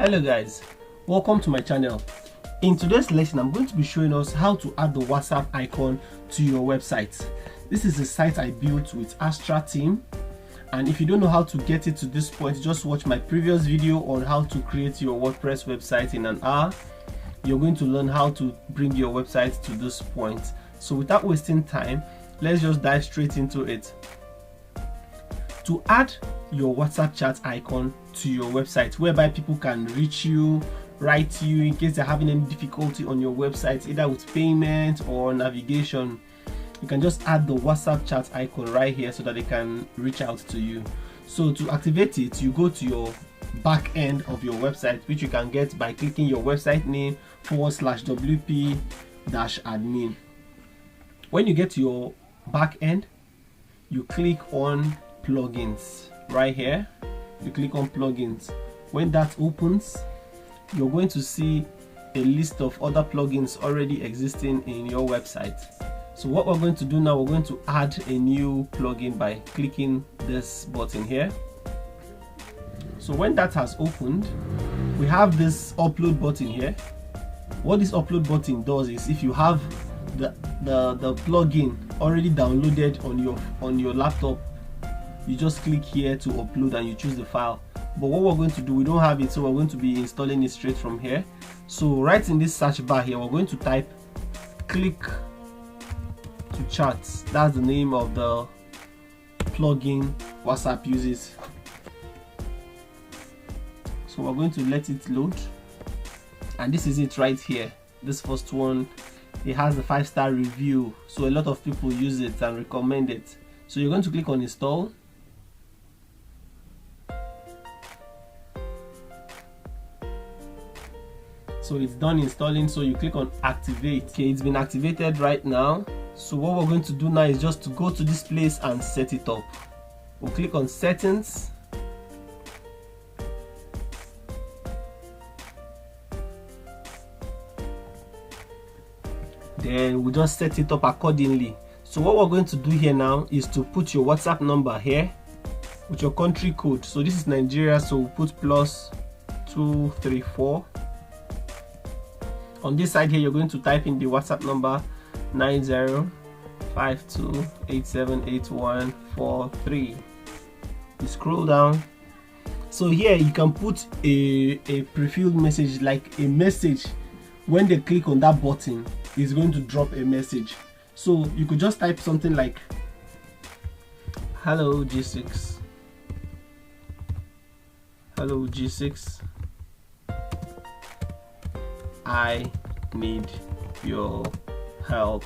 Hello guys, welcome to my channel. In today's lesson, I'm going to be showing us how to add the WhatsApp icon to your website. This is a site I built with Astra team, and if you don't know how to get it to this point, just watch my previous video on how to create your WordPress website in an hour. You're going to learn how to bring your website to this point. So without wasting time, let's just dive straight into it. To add your WhatsApp chat icon to your website, whereby people can reach you, write to you in case they're having any difficulty on your website, either with payment or navigation, you can just add the WhatsApp chat icon right here so that they can reach out to you. So to activate it, you go to your back end of your website, which you can get by clicking your website name /wp-admin. When you get to your back end, you click on plugins right here. You click on plugins. When that opens, you're going to see a list of other plugins already existing in your website. So what we're going to do now, we're going to add a new plugin by clicking this button here. So when that has opened, we have this upload button here. What this upload button does is, if you have the plugin already downloaded on your laptop, you just click here to upload and you choose the file. But what we're going to do, we don't have it, so we're going to be installing it straight from here. So right in this search bar here, we're going to type click to charts. That's the name of the plugin WhatsApp uses. So we're going to let it load, and this is it right here. This first one, it has the 5-star review, so a lot of people use it and recommend it. So you're going to click on install. So it's done installing, so you click on activate. Okay, it's been activated right now. So what we're going to do now is just to go to this place and set it up. We'll click on settings. Then we'll just set it up accordingly. So what we're going to do here now is to put your WhatsApp number here with your country code. So this is Nigeria, so we'll put +234. On this side here, you're going to type in the WhatsApp number 9052878143. You scroll down. So here you can put a pre-filled message, like a message. When they click on that button, it's going to drop a message. So you could just type something like hello G6, hello G6, I need your help.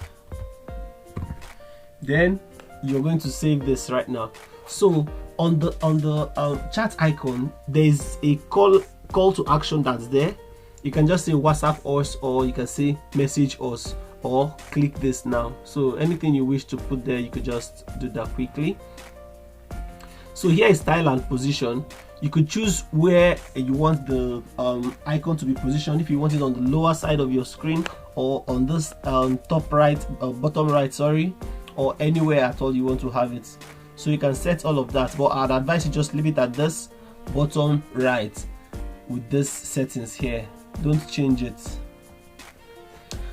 Then you're going to save this right now. So on the chat icon, there is a call to action that's there. You can just say WhatsApp us, or you can say message us, or click this now. So anything you wish to put there, you could just do that quickly. So here is style and position. You could choose where you want the icon to be positioned. If you want it on the lower side of your screen, or on this top right, bottom right, sorry, or anywhere at all you want to have it. So you can set all of that, but I'd advise you just leave it at this bottom right with this settings here. Don't change it.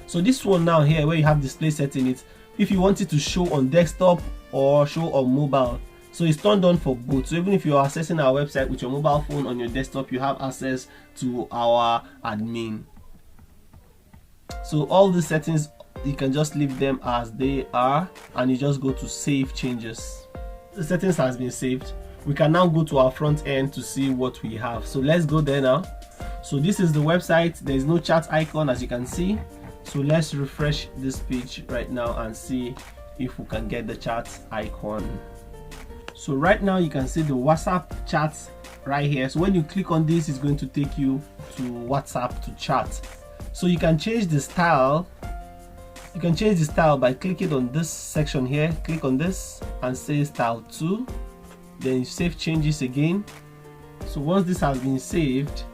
So this one now here, where you have display setting, it if you want it to show on desktop or show on mobile. So it's turned on for both. So even if you are accessing our website with your mobile phone on your desktop, you have access to our admin. So all the settings, you can just leave them as they are, and you just go to save changes. The settings has been saved. We can now go to our front end to see what we have. So let's go there now. So this is the website. There is no chat icon, as you can see. So let's refresh this page right now and see if we can get the chat icon. So right now you can see the WhatsApp chat right here. So when you click on this, it's going to take you to WhatsApp to chat. So you can change the style. You can change the style by clicking on this section here. Click on this and say style 2. Then you save changes again. So once this has been saved,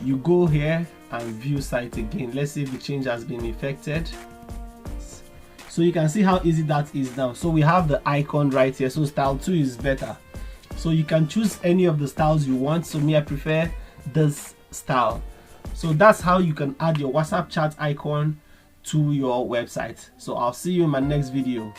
you go here and view site again. Let's see if the change has been effected. So you can see how easy that is now. So we have the icon right here. So style 2 is better. So you can choose any of the styles you want. So me, I prefer this style. So that's how you can add your WhatsApp chat icon to your website. So I'll see you in my next video.